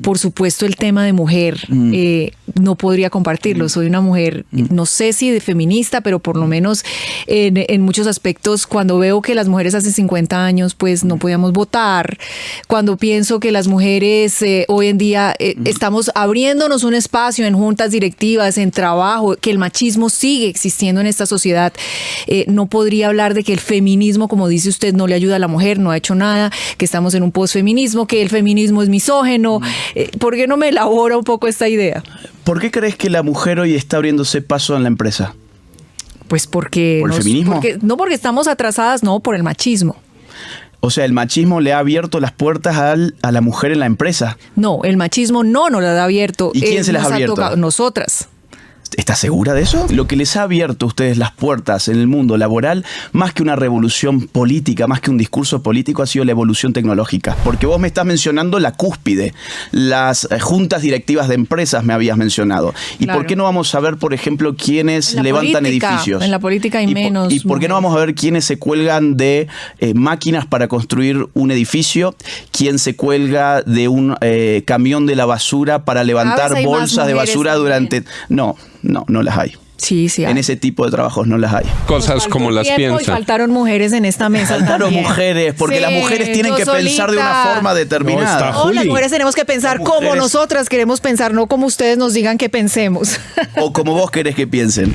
por supuesto, el tema de mujer no podría compartirlo. Soy una mujer, no sé si de feminista, pero por lo menos en muchos aspectos, cuando veo que las mujeres hace 50 años pues no podíamos votar, cuando pienso que las mujeres hoy en día estamos abriéndonos un espacio en juntas directivas, en trabajo, que el machismo sigue existiendo en esta sociedad, no podría hablar de que el feminismo, como dice usted, no le ayuda a la mujer, no ha hecho nada, que estamos en un posfeminismo, que el feminismo es misógeno. ¿Por qué no me elabora un poco esta idea? ¿Por qué crees que la mujer hoy está abriéndose paso en la empresa? Pues porque... ¿Por el feminismo? No porque estamos atrasadas, no, por el machismo. O sea, ¿el machismo le ha abierto las puertas a la mujer en la empresa? No, el machismo no nos las ha abierto. ¿Y quién se las ha abierto? Nosotras. ¿Estás segura de eso? Lo que les ha abierto a ustedes las puertas en el mundo laboral, más que una revolución política, más que un discurso político, ha sido la evolución tecnológica. Porque vos me estás mencionando la cúspide, las juntas directivas de empresas me habías mencionado. ¿Y claro. por qué no vamos a ver, por ejemplo, quiénes levantan edificios? En la política hay menos. ¿Y por qué no vamos a ver quiénes se cuelgan de máquinas para construir un edificio? ¿Quién se cuelga de un camión de la basura para levantar bolsas de basura durante... No las hay. Sí, hay. En ese tipo de trabajos no las hay. Cosas como las piensan. Y faltaron mujeres en esta mesa. Faltaron también. mujeres, porque las mujeres tienen que pensar de una forma determinada. No, las mujeres tenemos que pensar como nosotras queremos pensar, no como ustedes nos digan que pensemos. O como vos querés que piensen.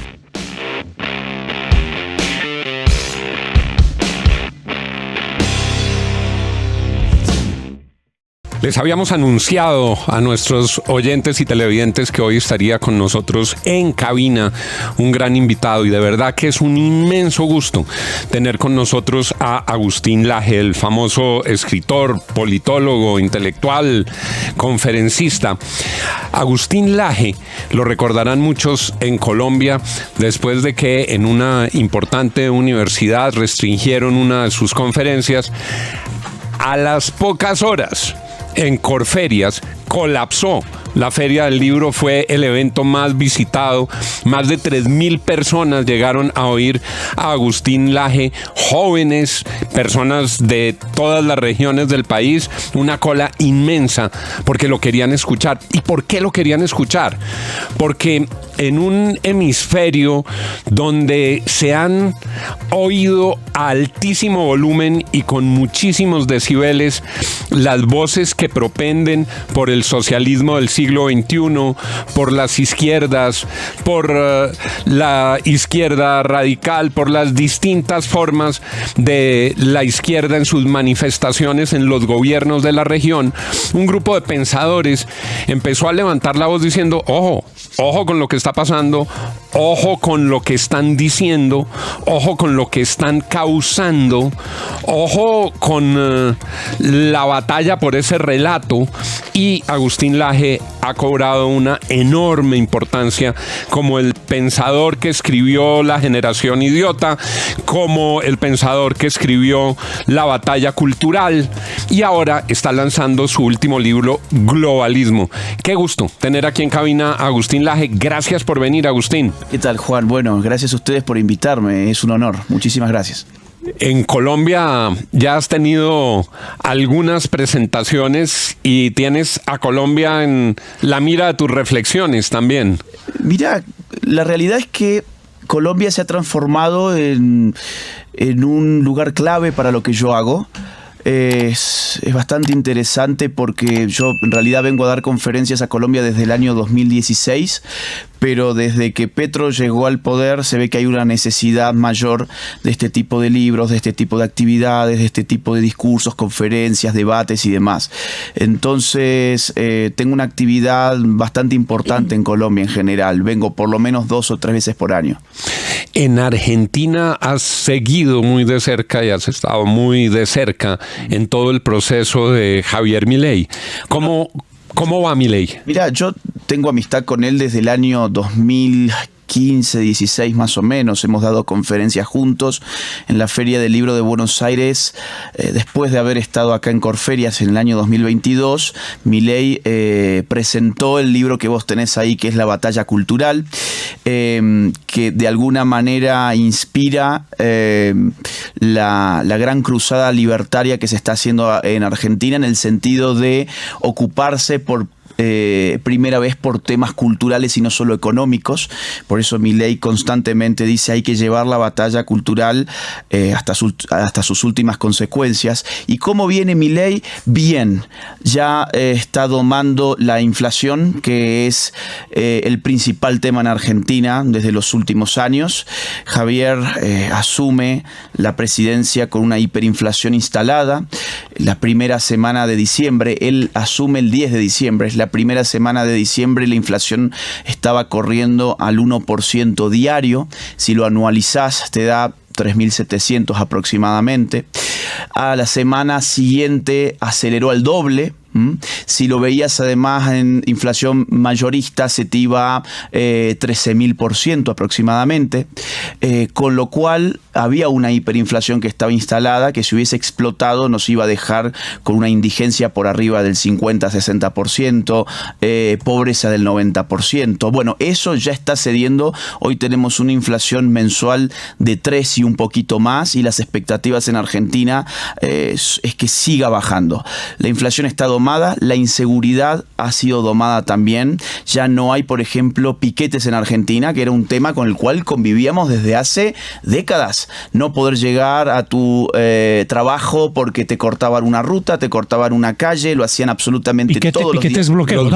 Les habíamos anunciado a nuestros oyentes y televidentes que hoy estaría con nosotros en cabina un gran invitado, y de verdad que es un inmenso gusto tener con nosotros a Agustín Laje, el famoso escritor, politólogo, intelectual, conferencista. Agustín Laje lo recordarán muchos en Colombia después de que en una importante universidad restringieron una de sus conferencias. A las pocas horas, en Corferias, colapsó. La Feria del Libro fue el evento más visitado. Más de 3.000 personas llegaron a oír a Agustín Laje, jóvenes, personas de todas las regiones del país, una cola inmensa porque lo querían escuchar. ¿Y por qué lo querían escuchar? Porque en un hemisferio donde se han oído a altísimo volumen y con muchísimos decibeles las voces que propenden por el socialismo del siglo XXI, por las izquierdas, por la izquierda radical, por las distintas formas de la izquierda en sus manifestaciones en los gobiernos de la región, un grupo de pensadores empezó a levantar la voz diciendo: ojo con lo que está pasando, ojo con lo que están diciendo, ojo con lo que están causando, ojo con la batalla por ese relato. Y Agustín Laje ha cobrado una enorme importancia como el pensador que escribió La Generación Idiota, como el pensador que escribió La Batalla Cultural, y ahora está lanzando su último libro, Globalismo. Qué gusto tener aquí en cabina a Agustín Laje. Gracias por venir, Agustín. ¿Qué tal, Juan? Bueno, gracias a ustedes por invitarme. Es un honor. Muchísimas gracias. En Colombia ya has tenido algunas presentaciones y tienes a Colombia en la mira de tus reflexiones también. Mira, la realidad es que Colombia se ha transformado en un lugar clave para lo que yo hago. Es bastante interesante porque yo en realidad vengo a dar conferencias a Colombia desde el año 2016, pero desde que Petro llegó al poder se ve que hay una necesidad mayor de este tipo de libros, de este tipo de actividades, de este tipo de discursos, conferencias, debates y demás. Entonces tengo una actividad bastante importante en Colombia en general. Vengo por lo menos 2 o 3 veces por año. En Argentina has seguido muy de cerca y has estado muy de cerca en todo el proceso de Javier Milei. ¿Cómo va Milei? Mira, yo tengo amistad con él desde el año 2015, 16 más o menos. Hemos dado conferencias juntos en la Feria del Libro de Buenos Aires. Después de haber estado acá en Corferias en el año 2022, Milei presentó el libro que vos tenés ahí, que es La Batalla Cultural, que de alguna manera inspira la gran cruzada libertaria que se está haciendo en Argentina, en el sentido de ocuparse por primera vez por temas culturales y no solo económicos. Por eso Milei constantemente dice hay que llevar la batalla cultural hasta sus últimas consecuencias. ¿Y cómo viene Milei? Bien, ya está domando la inflación, que es el principal tema en Argentina desde los últimos años. Javier asume la presidencia con una hiperinflación instalada. La primera semana de diciembre, él asume el 10 de diciembre, es la primera semana de diciembre, la inflación estaba corriendo al 1% diario. Si lo anualizás, te da 3.700 aproximadamente. A la semana siguiente aceleró al doble. Si lo veías además en inflación mayorista, se te iba 13.000% aproximadamente, con lo cual había una hiperinflación que estaba instalada, que si hubiese explotado nos iba a dejar con una indigencia por arriba del 50-60%, pobreza del 90%. Bueno, eso ya está cediendo. Hoy tenemos una inflación mensual de 3 y un poquito más, y las expectativas en Argentina es que siga bajando. La inflación está domada, la inseguridad ha sido domada también. Ya no hay, por ejemplo, piquetes en Argentina, que era un tema con el cual convivíamos desde hace décadas. No poder llegar a tu trabajo porque te cortaban una ruta, te cortaban una calle, lo hacían absolutamente todos los días. Bloqueos,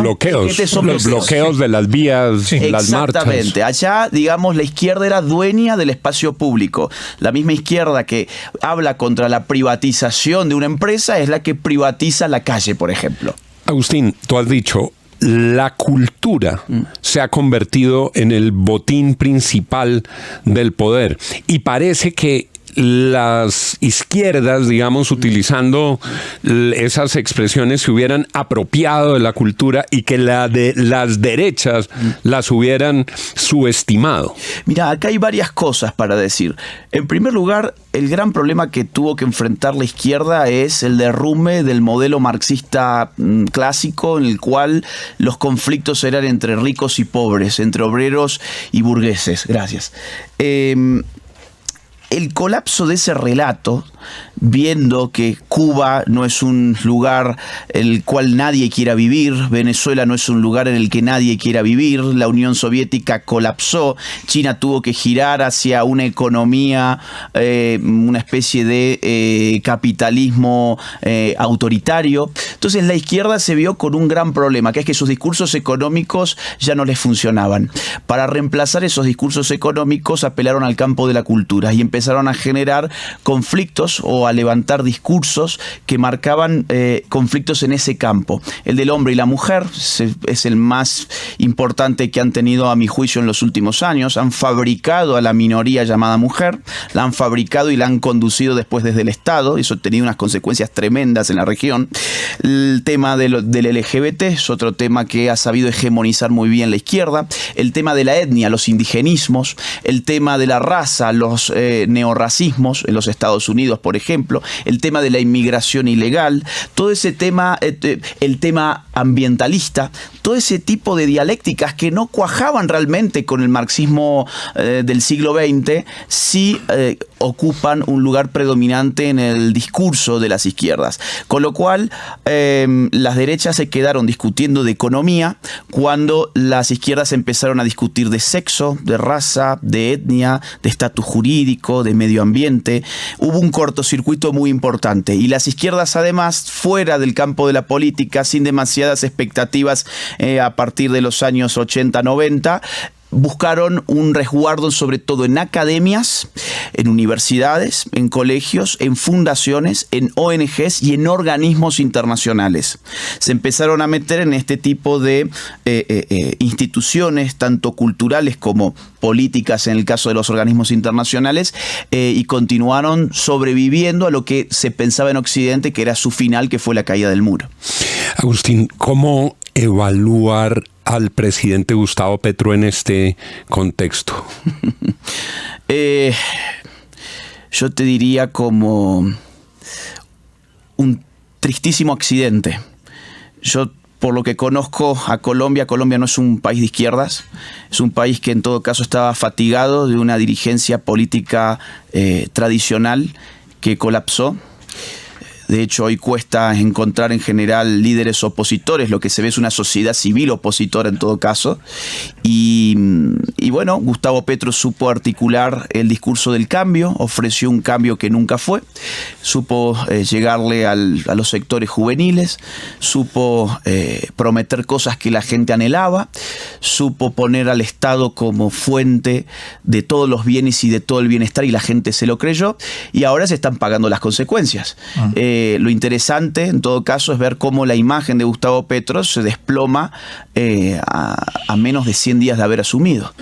los bloqueos de las vías, sí, las marchas. Exactamente. Allá, digamos, la izquierda era dueña del espacio público. La misma izquierda que habla contra la privatización de una empresa es la que privatiza la calle, por ejemplo. Agustín, tú has dicho, la cultura se ha convertido en el botín principal del poder, y parece que las izquierdas, digamos, utilizando esas expresiones, se hubieran apropiado de la cultura y que las derechas las hubieran subestimado. Mira, acá hay varias cosas para decir. En primer lugar, el gran problema que tuvo que enfrentar la izquierda es el derrumbe del modelo marxista clásico, en el cual los conflictos eran entre ricos y pobres, entre obreros y burgueses. Gracias. El colapso de ese relato, viendo que Cuba no es un lugar en el cual nadie quiera vivir, Venezuela no es un lugar en el que nadie quiera vivir, la Unión Soviética colapsó, China tuvo que girar hacia una economía, una especie de capitalismo autoritario. Entonces la izquierda se vio con un gran problema, que es que sus discursos económicos ya no les funcionaban. Para reemplazar esos discursos económicos, apelaron al campo de la cultura y empezaron a generar conflictos o a levantar discursos que marcaban conflictos en ese campo. El del hombre y la mujer es el más importante que han tenido, a mi juicio, en los últimos años. Han fabricado a la minoría llamada mujer, la han fabricado y la han conducido después desde el Estado. Eso ha tenido unas consecuencias tremendas en la región. El tema del LGBT es otro tema que ha sabido hegemonizar muy bien la izquierda. El tema de la etnia, los indigenismos. El tema de la raza, los neorracismos en los Estados Unidos, por ejemplo, el tema de la inmigración ilegal, todo ese tema, el tema ambientalista, todo ese tipo de dialécticas que no cuajaban realmente con el marxismo del siglo XX, sí ocupan un lugar predominante en el discurso de las izquierdas. Con lo cual, las derechas se quedaron discutiendo de economía cuando las izquierdas empezaron a discutir de sexo, de raza, de etnia, de estatus jurídico, de medio ambiente. Hubo un cortocircuito muy importante, y las izquierdas, además, fuera del campo de la política, sin demasiadas expectativas a partir de los años 80-90, buscaron un resguardo sobre todo en academias, en universidades, en colegios, en fundaciones, en ONGs y en organismos internacionales. Se empezaron a meter en este tipo de instituciones, tanto culturales como políticas en el caso de los organismos internacionales, y continuaron sobreviviendo a lo que se pensaba en Occidente que era su final, que fue la caída del muro. Agustín, ¿cómo evaluar al presidente Gustavo Petro en este contexto? Yo te diría como un tristísimo accidente. Yo, por lo que conozco a Colombia, Colombia no es un país de izquierdas, es un país que en todo caso estaba fatigado de una dirigencia política tradicional que colapsó, De hecho, hoy cuesta encontrar en general líderes opositores. Lo que se ve es una sociedad civil opositora en todo caso. Y bueno, Gustavo Petro supo articular el discurso del cambio, ofreció un cambio que nunca fue, supo llegarle a los sectores juveniles, supo prometer cosas que la gente anhelaba, supo poner al Estado como fuente de todos los bienes y de todo el bienestar, y la gente se lo creyó, y ahora se están pagando las consecuencias. Lo interesante en todo caso es ver cómo la imagen de Gustavo Petro se desploma a menos de 100 días de haber asumido,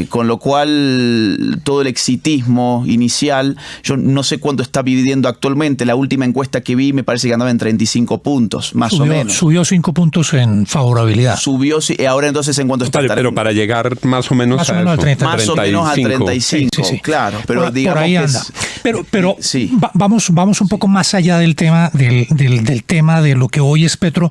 con lo cual todo el exitismo inicial, yo no sé cuánto está viviendo actualmente. La última encuesta que vi me parece que andaba en 35 puntos, más o menos. Subió 5 puntos en favorabilidad. Subió, sí, ahora entonces en cuanto está... Pero para llegar más o menos a al 30. Más o menos a 35, sí. Claro. Pero por digamos ahí que anda. Pero sí. Vamos un poco más allá del tema del tema de lo que hoy es Petro.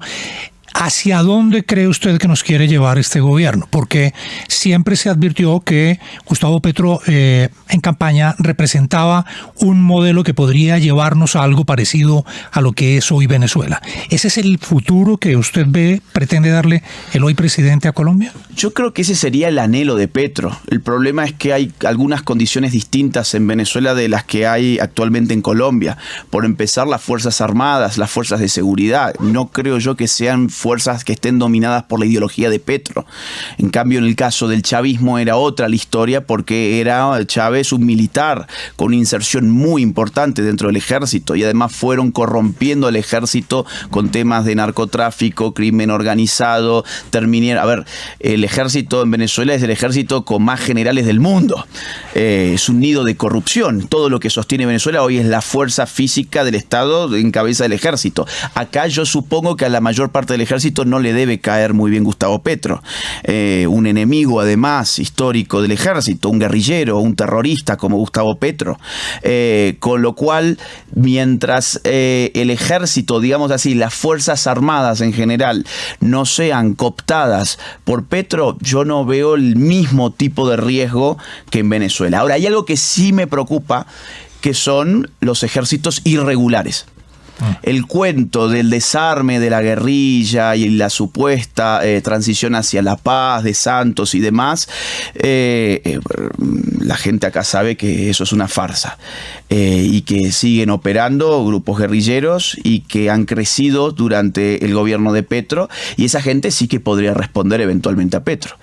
¿Hacia dónde cree usted que nos quiere llevar este gobierno? Porque siempre se advirtió que Gustavo Petro en campaña representaba un modelo que podría llevarnos a algo parecido a lo que es hoy Venezuela. ¿Ese es el futuro que usted pretende darle el hoy presidente a Colombia? Yo creo que ese sería el anhelo de Petro. El problema es que hay algunas condiciones distintas en Venezuela de las que hay actualmente en Colombia. Por empezar, las Fuerzas Armadas, las fuerzas de seguridad. No creo yo que sean fuerzas que estén dominadas por la ideología de Petro. En cambio, en el caso del chavismo era otra la historia, porque era Chávez un militar con una inserción muy importante dentro del ejército, y además fueron corrompiendo al ejército con temas de narcotráfico, crimen organizado. A ver, el ejército en Venezuela es el ejército con más generales del mundo. Es un nido de corrupción. Todo lo que sostiene Venezuela hoy es la fuerza física del Estado en cabeza del ejército. Acá yo supongo que a la mayor parte del ejército no le debe caer muy bien Gustavo Petro. Un enemigo además histórico del ejército, un guerrillero, un terrorista como Gustavo Petro. Con lo cual, mientras el ejército, digamos así, las Fuerzas Armadas en general, no sean cooptadas por Petro, yo no veo el mismo tipo de riesgo que en Venezuela. Ahora, hay algo que sí me preocupa, que son los ejércitos irregulares. El cuento del desarme de la guerrilla y la supuesta transición hacia la paz de Santos y demás, la gente acá sabe que eso es una farsa, y que siguen operando grupos guerrilleros y que han crecido durante el gobierno de Petro, y esa gente sí que podría responder eventualmente a Petro.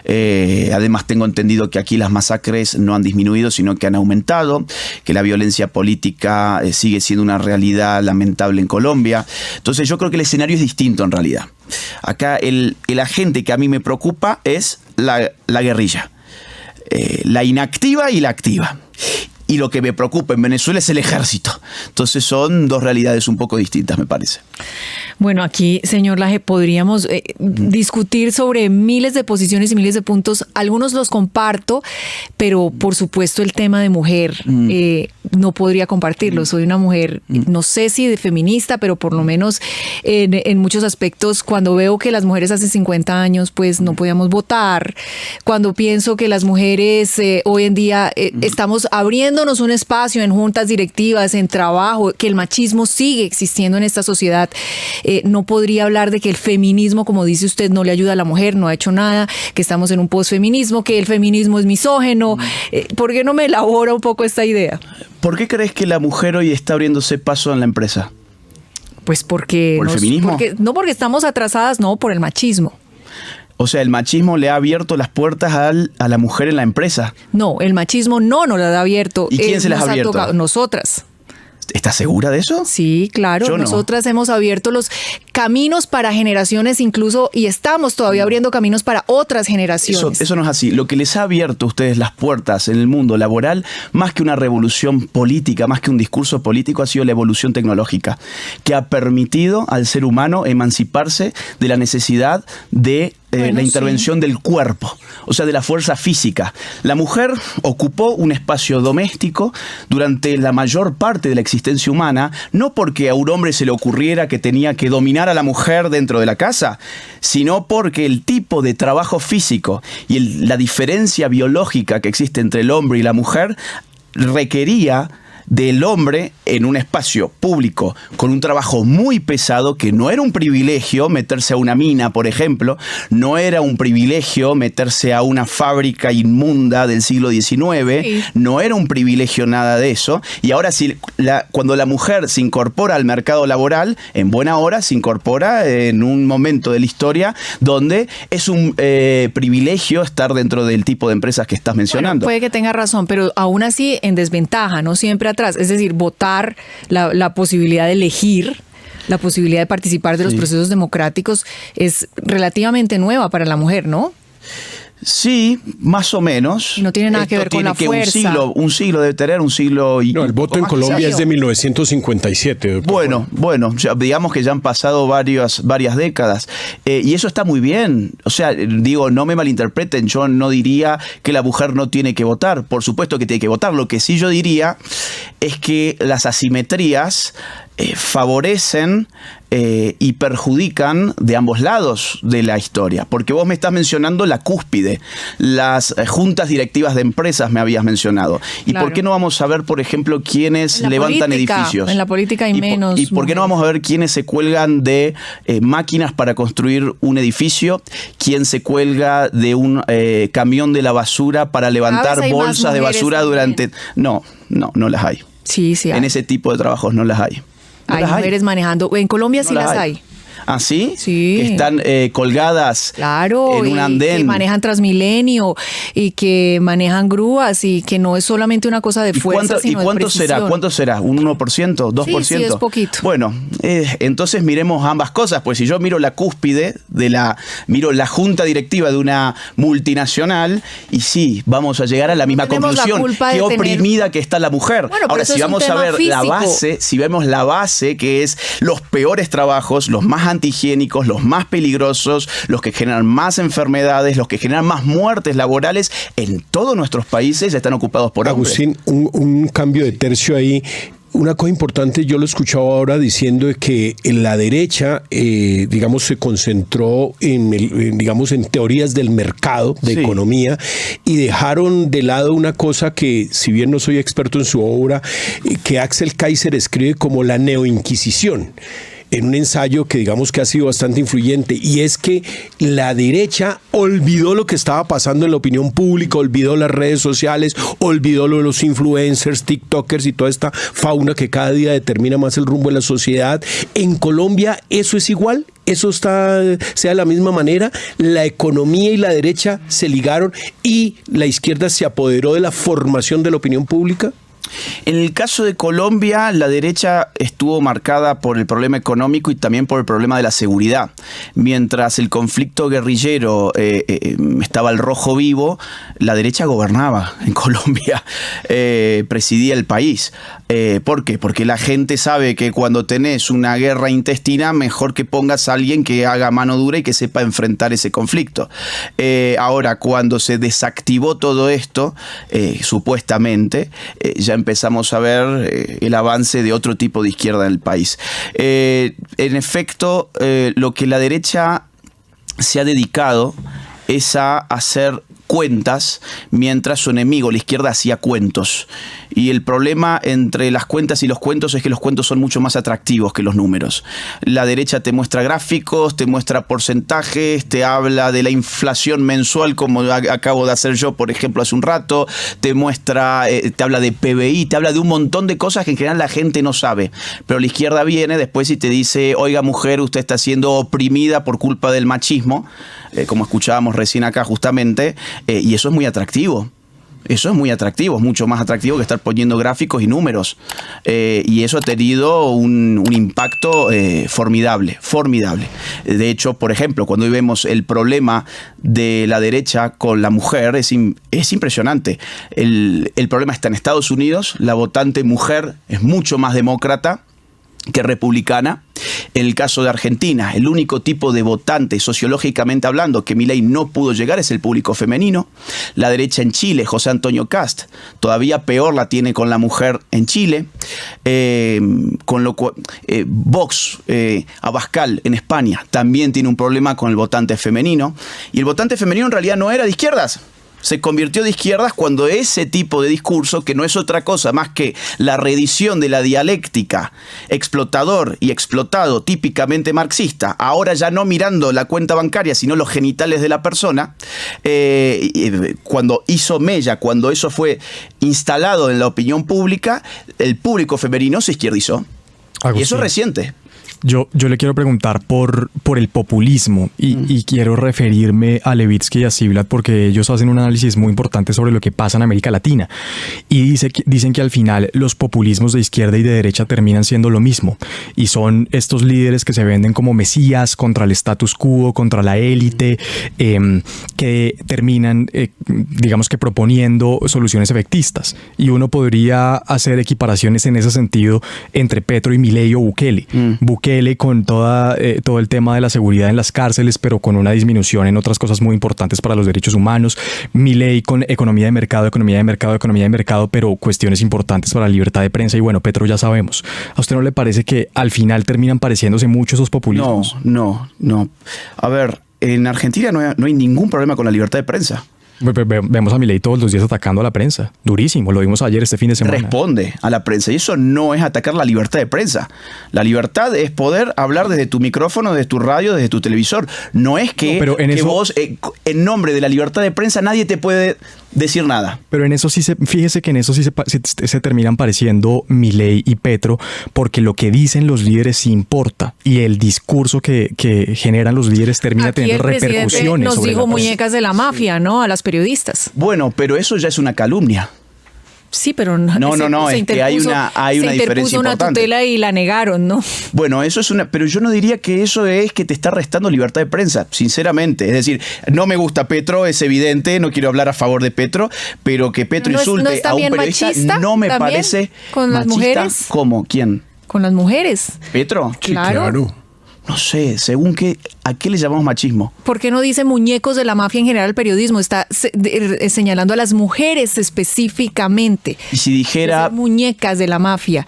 Además, tengo entendido que aquí las masacres no han disminuido, sino que han aumentado, que la violencia política sigue siendo una realidad lamentable en Colombia. Entonces yo creo que el escenario es distinto en realidad. Acá el agente que a mí me preocupa es la guerrilla, la inactiva y la activa. Y lo que me preocupa en Venezuela es el ejército. Entonces son dos realidades un poco distintas, me parece. Bueno, aquí, señor Laje, podríamos discutir sobre miles de posiciones y miles de puntos. Algunos los comparto, pero por supuesto el tema de mujer no podría compartirlo. Soy una mujer, no sé si de feminista, pero por lo menos en muchos aspectos, cuando veo que las mujeres hace 50 años pues no podíamos votar, cuando pienso que las mujeres hoy en día estamos abriéndonos un espacio en juntas directivas, en trabajo, que el machismo sigue existiendo en esta sociedad, no podría hablar de que el feminismo, como dice usted, no le ayuda a la mujer, no ha hecho nada, que estamos en un posfeminismo, que el feminismo es misógeno. ¿Por qué no me elabora un poco esta idea? ¿Por qué crees que la mujer hoy está abriéndose paso en la empresa? Pues porque... ¿Por el feminismo? No porque estamos atrasadas, no, por el machismo. O sea, el machismo le ha abierto las puertas a la mujer en la empresa. No, el machismo no nos las ha abierto. ¿Y quién se las ha abierto? Nosotras. ¿Estás segura de eso? Sí, claro. Yo no. Nosotras hemos abierto los caminos para generaciones incluso, y estamos todavía abriendo caminos para otras generaciones. Eso no es así. Lo que les ha abierto a ustedes las puertas en el mundo laboral, más que una revolución política, más que un discurso político, ha sido la evolución tecnológica, que ha permitido al ser humano emanciparse de la necesidad de la intervención del cuerpo, o sea, de la fuerza física. La mujer ocupó un espacio doméstico durante la mayor parte de la existencia humana, no porque a un hombre se le ocurriera que tenía que dominar a la mujer dentro de la casa, sino porque el tipo de trabajo físico y la diferencia biológica que existe entre el hombre y la mujer requería del hombre en un espacio público con un trabajo muy pesado, que no era un privilegio meterse a una mina, por ejemplo, no era un privilegio meterse a una fábrica inmunda del siglo XIX, no era un privilegio nada de eso, y ahora cuando la mujer se incorpora al mercado laboral, en buena hora se incorpora en un momento de la historia donde es un privilegio estar dentro del tipo de empresas que estás mencionando. Bueno, puede que tenga razón, pero aún así en desventaja, no siempre atrás. Es decir, votar, la posibilidad de elegir, la posibilidad de participar de los procesos democráticos es relativamente nueva para la mujer, ¿no? Sí, más o menos. Y no tiene nada que ver con la fuerza. Un siglo debe tener, un siglo y... No, el voto en Colombia es de 1957. Bueno, digamos que ya han pasado varias décadas. Y eso está muy bien. O sea, digo, no me malinterpreten, yo no diría que la mujer no tiene que votar. Por supuesto que tiene que votar. Lo que sí yo diría es que las asimetrías favorecen y perjudican de ambos lados de la historia, porque vos me estás mencionando la cúspide, las juntas directivas de empresas me habías mencionado. ¿Y claro, por qué no vamos a ver, por ejemplo, quiénes levantan edificios? En la política hay menos. ¿Y por qué no vamos a ver quiénes se cuelgan de máquinas para construir un edificio? ¿Quién se cuelga de un camión de la basura para levantar bolsas de basura durante...? No las hay. Sí, hay. En ese tipo de trabajos no las hay. Hay mujeres manejando. En Colombia sí las hay. ¿Ah, sí? Sí. Que están colgadas en un andén. Que manejan Transmilenio y que manejan grúas y que no es solamente una cosa de fuerza, sino de precisión. ¿Cuánto será? ¿Un 1%? ¿2%? Sí, es poquito. Bueno, entonces miremos ambas cosas. Pues si yo miro la cúspide, miro la junta directiva de una multinacional, y sí, vamos a llegar a la misma conclusión. Qué oprimida que está la mujer. Bueno, ahora, si vamos a ver la base, si vemos la base, que es los peores trabajos, los más antihigiénicos, los más peligrosos, los que generan más enfermedades, los que generan más muertes laborales, en todos nuestros países están ocupados por hombres. Agustín, un cambio de tercio ahí. Una cosa importante, yo lo escuchaba ahora diciendo que en la derecha, digamos, se concentró en teorías del mercado, de economía, y dejaron de lado una cosa que, si bien no soy experto en su obra, que Axel Kaiser escribe como la neoinquisición, en un ensayo que digamos que ha sido bastante influyente, y es que la derecha olvidó lo que estaba pasando en la opinión pública, olvidó las redes sociales, olvidó lo de los influencers, tiktokers y toda esta fauna que cada día determina más el rumbo de la sociedad. En Colombia eso es igual, eso sea de la misma manera. La economía y la derecha se ligaron y la izquierda se apoderó de la formación de la opinión pública. En el caso de Colombia, la derecha estuvo marcada por el problema económico y también por el problema de la seguridad. Mientras el conflicto guerrillero estaba al rojo vivo, la derecha gobernaba en Colombia, presidía el país. ¿Por qué? Porque la gente sabe que cuando tenés una guerra intestina, mejor que pongas a alguien que haga mano dura y que sepa enfrentar ese conflicto. Ahora, cuando se desactivó todo esto, supuestamente, ya empezamos a ver el avance de otro tipo de izquierda en el país. En efecto, lo que la derecha se ha dedicado es a hacer cuentas, mientras su enemigo, la izquierda, hacía cuentos. Y el problema entre las cuentas y los cuentos es que los cuentos son mucho más atractivos que los números. La derecha te muestra gráficos, te muestra porcentajes, te habla de la inflación mensual, como acabo de hacer yo, por ejemplo, hace un rato, te habla de PBI, te habla de un montón de cosas que en general la gente no sabe. Pero la izquierda viene después y te dice: oiga, mujer, usted está siendo oprimida por culpa del machismo, como escuchábamos recién acá justamente, y eso es muy atractivo. Eso es muy atractivo, es mucho más atractivo que estar poniendo gráficos y números. Y eso ha tenido un impacto formidable. De hecho, por ejemplo, cuando hoy vemos el problema de la derecha con la mujer, es impresionante. El problema está en Estados Unidos, la votante mujer es mucho más demócrata que republicana. En el caso de Argentina, el único tipo de votante, sociológicamente hablando, que Milei no pudo llegar es el público femenino. La derecha en Chile, José Antonio Kast, todavía peor la tiene con la mujer en Chile. Con lo cual, Vox, Abascal en España, también tiene un problema con el votante femenino. Y el votante femenino en realidad no era de izquierdas. Se convirtió de izquierdas cuando ese tipo de discurso, que no es otra cosa más que la reedición de la dialéctica explotador y explotado típicamente marxista, ahora ya no mirando la cuenta bancaria, sino los genitales de la persona, cuando hizo mella, cuando eso fue instalado en la opinión pública, el público femenino se izquierdizó. Agustín, Y eso es reciente. Yo le quiero preguntar por el populismo y quiero referirme a Levitsky y a Ziblatt porque ellos hacen un análisis muy importante sobre lo que pasa en América Latina y dicen que al final los populismos de izquierda y de derecha terminan siendo lo mismo y son estos líderes que se venden como mesías contra el status quo, contra la élite, que terminan, digamos que proponiendo soluciones efectistas, y uno podría hacer equiparaciones en ese sentido entre Petro y Milei o Bukele. Bukele con todo el tema de la seguridad en las cárceles, pero con una disminución en otras cosas muy importantes para los derechos humanos. Milei con economía de mercado, pero cuestiones importantes para la libertad de prensa. Y bueno, Petro ya sabemos. ¿A usted no le parece que al final terminan pareciéndose mucho esos populismos? No. A ver, en Argentina no hay ningún problema con la libertad de prensa. Vemos a Milei todos los días atacando a la prensa. Durísimo, lo vimos ayer, este fin de semana. Responde a la prensa, y eso no es atacar la libertad de prensa. La libertad es poder hablar desde tu micrófono, desde tu radio, desde tu televisor. No es que, pero en eso, vos, en nombre de la libertad de prensa, nadie te puede decir nada. Pero en eso fíjese que en eso sí se terminan pareciendo Milei y Petro, porque lo que dicen los líderes sí importa, y el discurso que generan los líderes termina teniendo repercusiones. Nos dijo muñecas de la mafia, ¿no? A las periodistas. Bueno, pero eso ya es una calumnia. Sí, pero no, es que hay una diferencia una importante. Tutela y la negaron, ¿no? Bueno, eso es pero yo no diría que eso es que te está restando libertad de prensa, sinceramente. Es decir, no me gusta Petro, es evidente, no quiero hablar a favor de Petro, pero que Petro insulte a un periodista machista, no me parece con las machista. Mujeres. ¿Cómo? ¿Quién? Con las mujeres. ¿Petro? Claro. No sé, según ¿a qué le llamamos machismo? ¿Por qué no dice muñecos de la mafia en general el periodismo? Está señalando a las mujeres específicamente. Y si dijera muñecas de la mafia,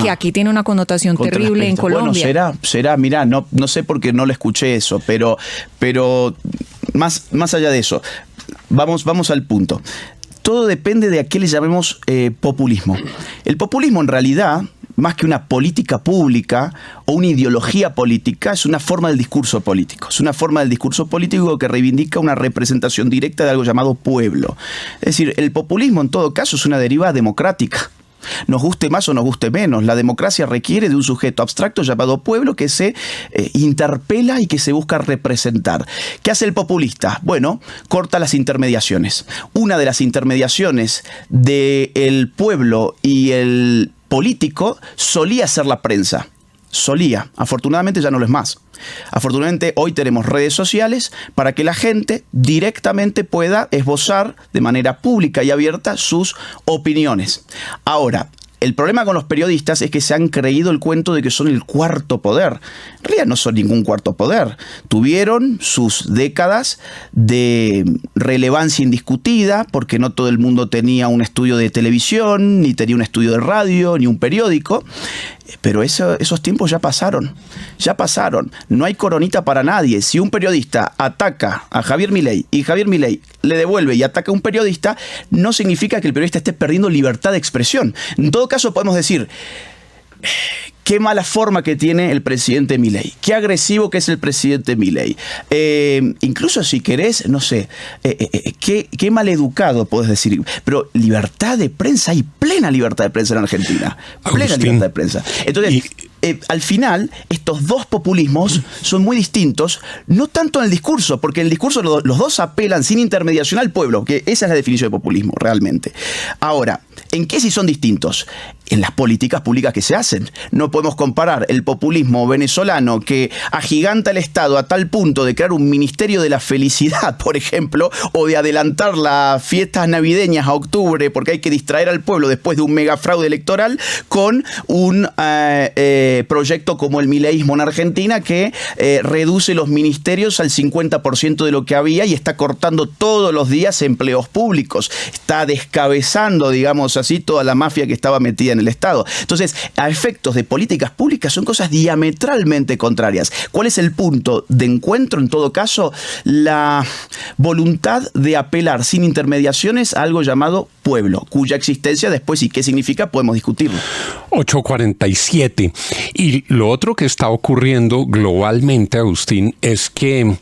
que aquí tiene una connotación terrible en Colombia. Bueno, será, mirá, no sé por qué no le escuché eso, pero más allá de eso, vamos al punto. Todo depende de a qué le llamemos populismo. El populismo en realidad, más que una política pública o una ideología política, es una forma del discurso político. Es una forma del discurso político que reivindica una representación directa de algo llamado pueblo. Es decir, el populismo en todo caso es una deriva democrática. Nos guste más o nos guste menos, la democracia requiere de un sujeto abstracto llamado pueblo que se interpela y que se busca representar. ¿Qué hace el populista? Bueno, corta las intermediaciones. Una de las intermediaciones del pueblo y el político solía ser la prensa. Solía. Afortunadamente ya no lo es más. Afortunadamente hoy tenemos redes sociales para que la gente directamente pueda esbozar de manera pública y abierta sus opiniones. Ahora, el problema con los periodistas es que se han creído el cuento de que son el cuarto poder. En realidad no son ningún cuarto poder. Tuvieron sus décadas de relevancia indiscutida, porque no todo el mundo tenía un estudio de televisión, ni tenía un estudio de radio, ni un periódico. Pero esos tiempos ya pasaron. Ya pasaron. No hay coronita para nadie. Si un periodista ataca a Javier Milei y Javier Milei le devuelve y ataca a un periodista, no significa que el periodista esté perdiendo libertad de expresión. En todo caso, podemos decir: qué mala forma que tiene el presidente Milei, qué agresivo que es el presidente Milei. Incluso si querés, no sé, qué maleducado podés decir. Pero libertad de prensa, hay plena libertad de prensa en Argentina. Plena libertad de prensa. Entonces, al final, estos dos populismos son muy distintos, no tanto en el discurso, porque en el discurso los dos apelan sin intermediación al pueblo, que esa es la definición de populismo, realmente. Ahora, ¿en qué sí son distintos? En las políticas públicas que se hacen. No podemos comparar el populismo venezolano que agiganta el Estado a tal punto de crear un ministerio de la felicidad, por ejemplo, o de adelantar las fiestas navideñas a octubre porque hay que distraer al pueblo después de un megafraude electoral, con un proyecto como el mileísmo en Argentina que reduce los ministerios al 50% de lo que había y está cortando todos los días empleos públicos. Está descabezando, digamos así, toda la mafia que estaba metida en el Estado. Entonces, a efectos de políticas públicas son cosas diametralmente contrarias. ¿Cuál es el punto de encuentro? En todo caso, la voluntad de apelar sin intermediaciones a algo llamado pueblo, cuya existencia después y qué significa podemos discutirlo. 8:47. Y lo otro que está ocurriendo globalmente, Agustín, es que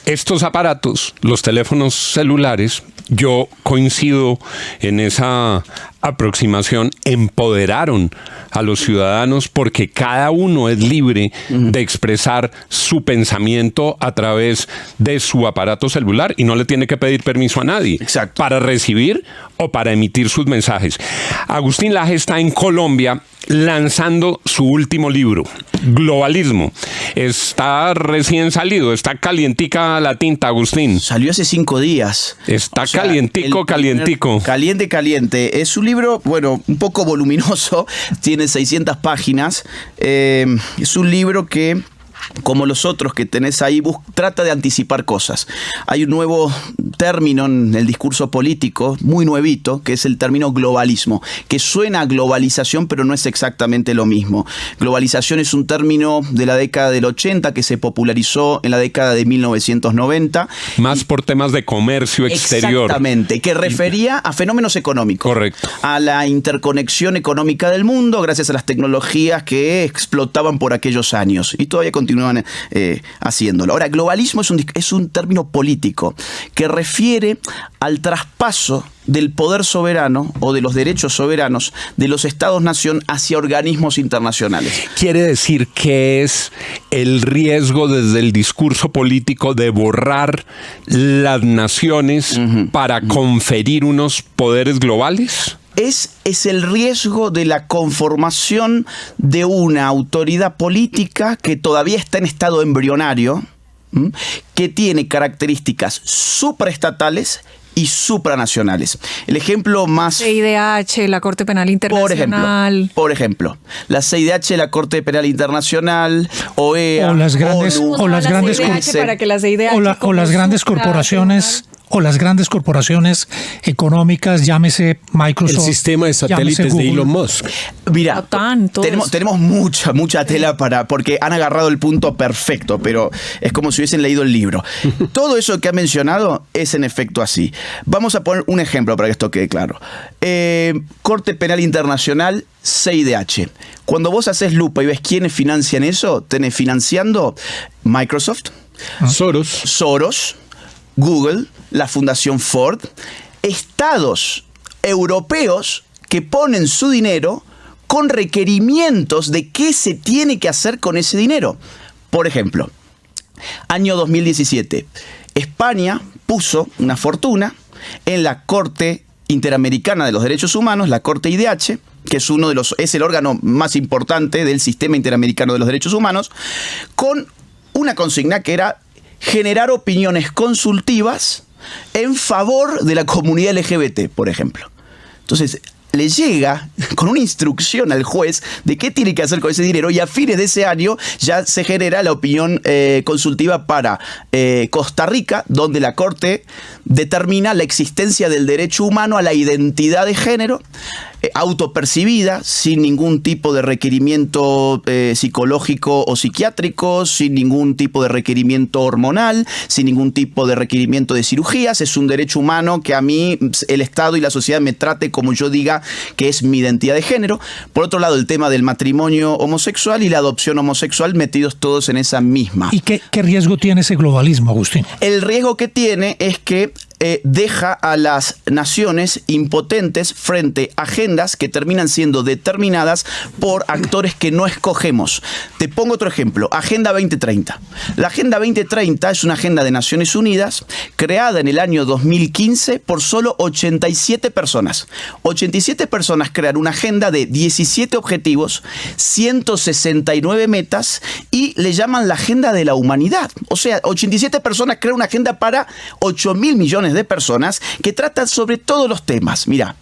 estos aparatos, los teléfonos celulares, yo coincido en esa aproximación, empoderaron a los ciudadanos porque cada uno es libre de expresar su pensamiento a través de su aparato celular y no le tiene que pedir permiso a nadie. Exacto. Para recibir o para emitir sus mensajes. Agustín Laje está en Colombia lanzando su último libro, Globalismo. Está recién salido, está calientica la tinta, Agustín. Salió hace 5 días. Está calientico. Caliente. Es un libro, bueno, un poco voluminoso, tiene 600 páginas. Es un libro que, como los otros que tenés ahí, trata de anticipar cosas. Hay un nuevo término en el discurso político, muy nuevito, que es el término globalismo, que suena a globalización, pero no es exactamente lo mismo. Globalización es un término de la década del 80 que se popularizó en la década de 1990. Más por temas de comercio exterior. Exactamente, que refería a fenómenos económicos. Correcto. A la interconexión económica del mundo gracias a las tecnologías que explotaban por aquellos años. Y todavía continúan haciéndolo. Ahora, globalismo es un término político que refiere al traspaso del poder soberano o de los derechos soberanos de los Estados-nación hacia organismos internacionales. Quiere decir que es el riesgo desde el discurso político de borrar las naciones para conferir unos poderes globales. Es el riesgo de la conformación de una autoridad política que todavía está en estado embrionario, que tiene características supraestatales y supranacionales. El ejemplo más... CIDH, la Corte Penal Internacional. Por ejemplo, la CIDH, la Corte Penal Internacional, OEA, o las grandes, ONU, o las grandes, para que la CIDH o las grandes corporaciones. O las grandes corporaciones económicas, llámese Microsoft. El sistema de satélites de Elon Musk. Mira, tenemos mucha tela porque han agarrado el punto perfecto, pero es como si hubiesen leído el libro. Todo eso que ha mencionado es en efecto así. Vamos a poner un ejemplo para que esto quede claro. Corte Penal Internacional, CIDH. Cuando vos haces lupa y ves quiénes financian eso, tenés financiando Microsoft, Soros, Google, la Fundación Ford, estados europeos que ponen su dinero con requerimientos de qué se tiene que hacer con ese dinero. Por ejemplo, año 2017, España puso una fortuna en la Corte Interamericana de los Derechos Humanos, la Corte IDH, que es el órgano más importante del sistema interamericano de los derechos humanos, con una consigna que era generar opiniones consultivas en favor de la comunidad LGBT, por ejemplo. Entonces, le llega con una instrucción al juez de qué tiene que hacer con ese dinero y a fines de ese año ya se genera la opinión consultiva para Costa Rica, donde la Corte determina la existencia del derecho humano a la identidad de género autopercibida, sin ningún tipo de requerimiento psicológico o psiquiátrico, sin ningún tipo de requerimiento hormonal, sin ningún tipo de requerimiento de cirugías. Es un derecho humano que a mí el Estado y la sociedad me trate como yo diga que es mi identidad de género. Por otro lado, el tema del matrimonio homosexual y la adopción homosexual metidos todos en esa misma. ¿Y qué riesgo tiene ese globalismo, Agustín? El riesgo que tiene es que deja a las naciones impotentes frente a agendas que terminan siendo determinadas por actores que no escogemos. Te pongo otro ejemplo, Agenda 2030. La Agenda 2030 es una agenda de Naciones Unidas creada en el año 2015 por solo 87 personas. 87 personas crean una agenda de 17 objetivos, 169 metas y le llaman la Agenda de la Humanidad. O sea, 87 personas crean una agenda para 8.000 millones de personas que tratan sobre todos los temas. Mira,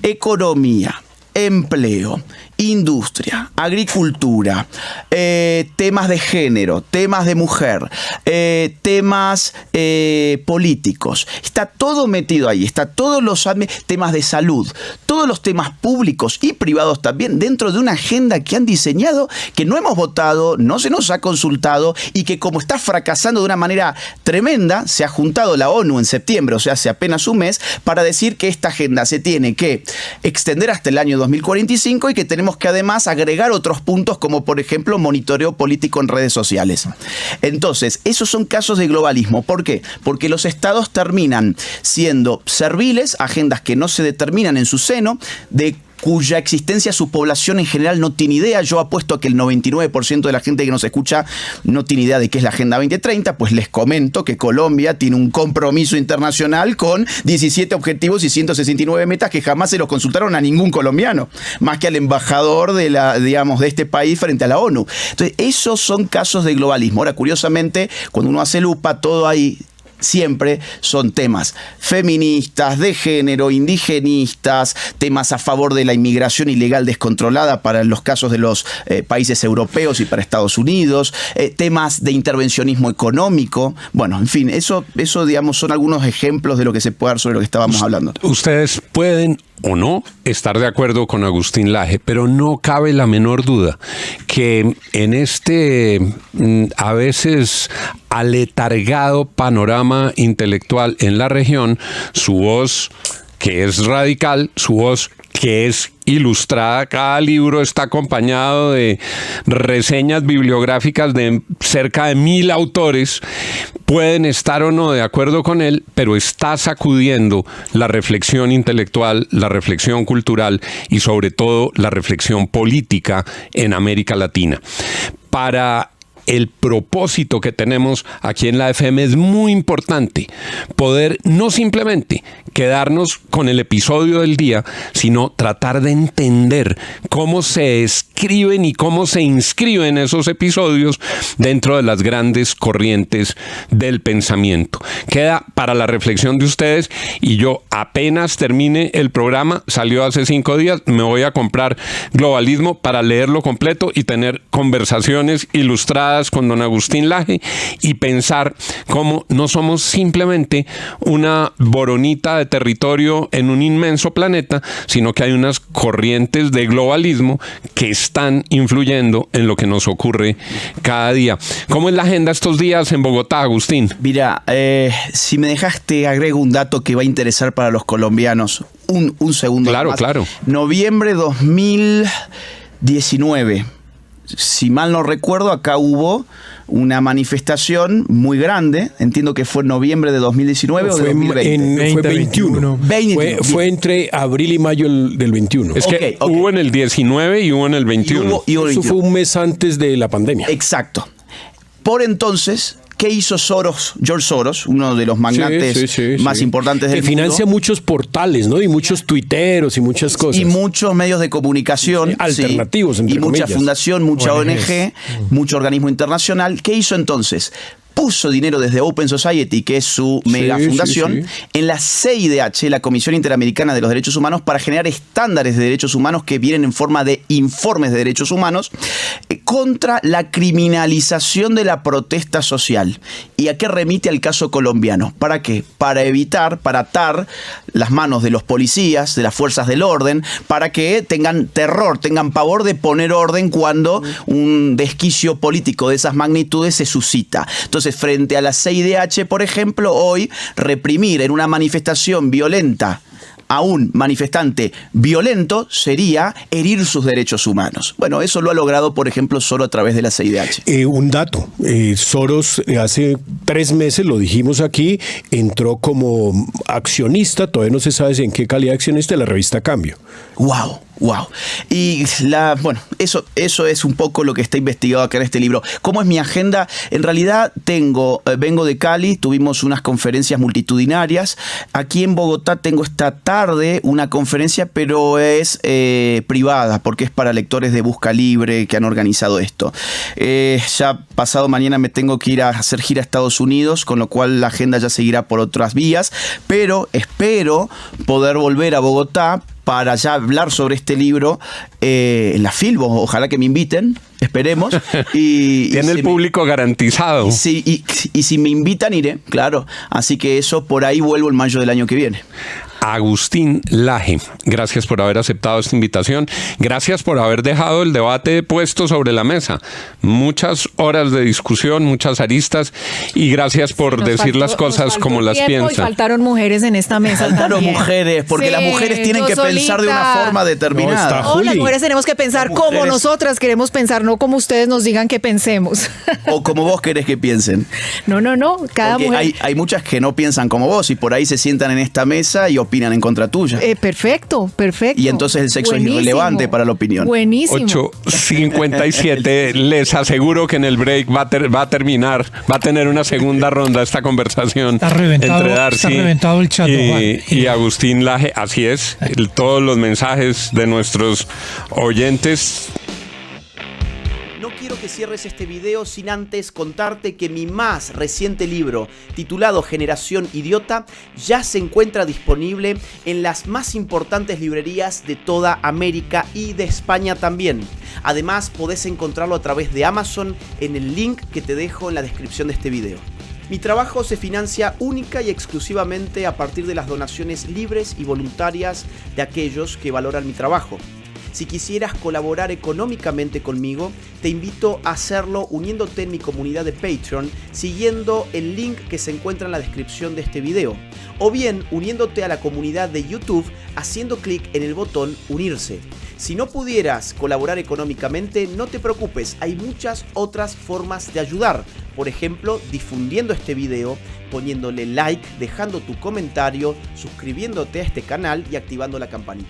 economía, empleo, industria, agricultura, temas de género, temas de mujer, temas políticos. Está todo metido ahí, está todos los temas de salud, todos los temas públicos y privados también dentro de una agenda que han diseñado, que no hemos votado, no se nos ha consultado y que como está fracasando de una manera tremenda, se ha juntado la ONU en septiembre, o sea, hace apenas un mes, para decir que esta agenda se tiene que extender hasta el año 2045 y que tenemos que además agregar otros puntos como por ejemplo monitoreo político en redes sociales. Entonces, esos son casos de globalismo. ¿Por qué? Porque los estados terminan siendo serviles a agendas que no se determinan en su seno, de cuya existencia su población en general no tiene idea. Yo apuesto a que el 99% de la gente que nos escucha no tiene idea de qué es la Agenda 2030, pues les comento que Colombia tiene un compromiso internacional con 17 objetivos y 169 metas que jamás se los consultaron a ningún colombiano, más que al embajador de este país frente a la ONU. Entonces, esos son casos de globalismo. Ahora, curiosamente, cuando uno hace lupa, todo ahí siempre son temas feministas, de género, indigenistas, temas a favor de la inmigración ilegal descontrolada para los casos de los países europeos y para Estados Unidos, temas de intervencionismo económico. Bueno, en fin, eso digamos son algunos ejemplos de lo que se puede dar sobre lo que estábamos hablando. Ustedes pueden o no estar de acuerdo con Agustín Laje, pero no cabe la menor duda que en este a veces aletargado panorama intelectual en la región, su voz, que es radical, su voz que es ilustrada, cada libro está acompañado de reseñas bibliográficas de cerca de 1000 autores, pueden estar o no de acuerdo con él, pero está sacudiendo la reflexión intelectual, la reflexión cultural y sobre todo la reflexión política en América Latina. Para el propósito que tenemos aquí en la FM es muy importante poder no simplemente quedarnos con el episodio del día, sino tratar de entender cómo se escriben y cómo se inscriben esos episodios dentro de las grandes corrientes del pensamiento. Queda para la reflexión de ustedes y yo apenas termine el programa, salió hace 5 días, me voy a comprar Globalismo para leerlo completo y tener conversaciones ilustradas con don Agustín Laje y pensar cómo no somos simplemente una boronita de territorio en un inmenso planeta, sino que hay unas corrientes de globalismo que están influyendo en lo que nos ocurre cada día. ¿Cómo es la agenda estos días en Bogotá, Agustín? Mira, si me dejaste, agrego un dato que va a interesar para los colombianos. Un segundo. Claro, más. claro. Noviembre 2019. Si mal no recuerdo, acá hubo una manifestación muy grande. Entiendo que fue en noviembre de 2019 o de 2020. Fue 21. Fue entre abril y mayo del 21. Es que hubo en el 19 y hubo en el 21. Eso fue un mes antes de la pandemia. Exacto. Por entonces, ¿qué hizo Soros? George Soros, uno de los magnates más importantes del mundo. Que financia muchos portales, ¿no? Y muchos tuiteros y muchas cosas. Y muchos medios de comunicación. Alternativos, entre comillas. Y mucha fundación, mucha ONG, mucho organismo internacional. ¿Qué hizo entonces? Puso dinero desde Open Society, que es su mega fundación, en la CIDH, la Comisión Interamericana de los Derechos Humanos, para generar estándares de derechos humanos que vienen en forma de informes de derechos humanos contra la criminalización de la protesta social. ¿Y a qué remite el caso colombiano? ¿Para qué? Para evitar, para atar las manos de los policías, de las fuerzas del orden, para que tengan terror, tengan pavor de poner orden cuando un desquicio político de esas magnitudes se suscita. Entonces, frente a la CIDH, por ejemplo, hoy reprimir en una manifestación violenta a un manifestante violento sería herir sus derechos humanos. Bueno, eso lo ha logrado, por ejemplo, solo a través de la CIDH. Un dato, Soros hace 3 meses, lo dijimos aquí, entró como accionista, todavía no se sabe si en qué calidad de accionista, de la revista Cambio. ¡Wow! Y eso es un poco lo que está investigado acá en este libro. ¿Cómo es mi agenda? En realidad vengo de Cali, tuvimos unas conferencias multitudinarias. Aquí en Bogotá tengo esta tarde una conferencia, pero es privada, porque es para lectores de Busca Libre que han organizado esto. Ya pasado mañana me tengo que ir a hacer gira a Estados Unidos, con lo cual la agenda ya seguirá por otras vías, pero espero poder volver a Bogotá para ya hablar sobre este libro en la Filbo. Ojalá que me inviten, esperemos. Tiene el público garantizado. Y si me invitan, iré, claro. Así que eso, por ahí vuelvo en mayo del año que viene. Agustín Laje, gracias por haber aceptado esta invitación. Gracias por haber dejado el debate puesto sobre la mesa. Muchas horas de discusión, muchas aristas, y gracias por decir las cosas como las piensa. Y faltaron mujeres en esta mesa. Faltaron también. mujeres, porque las mujeres tienen que pensar de una forma determinada. No, Las mujeres tenemos que pensar como nosotras queremos pensar, no como ustedes nos digan que pensemos. O como vos querés que piensen. No. Cada Porque mujer. hay muchas que no piensan como vos y por ahí se sientan en esta mesa y opinan en contra tuya. Perfecto. Y entonces el sexo Buenísimo. es irrelevante para la opinión. Buenísimo. 8:57. Les aseguro que en el break va a terminar, va a tener una segunda ronda esta conversación Está reventado, entre Darcy está reventado el chat, y Agustín Laje. Así es, todos los mensajes de nuestros oyentes. No quiero que cierres este video sin antes contarte que mi más reciente libro, titulado Generación Idiota, ya se encuentra disponible en las más importantes librerías de toda América y de España también. Además, podés encontrarlo a través de Amazon en el link que te dejo en la descripción de este video. Mi trabajo se financia única y exclusivamente a partir de las donaciones libres y voluntarias de aquellos que valoran mi trabajo. Si quisieras colaborar económicamente conmigo, te invito a hacerlo uniéndote en mi comunidad de Patreon, siguiendo el link que se encuentra en la descripción de este video, o bien uniéndote a la comunidad de YouTube haciendo clic en el botón Unirse. Si no pudieras colaborar económicamente, no te preocupes, hay muchas otras formas de ayudar. Por ejemplo, difundiendo este video, poniéndole like, dejando tu comentario, suscribiéndote a este canal y activando la campanita.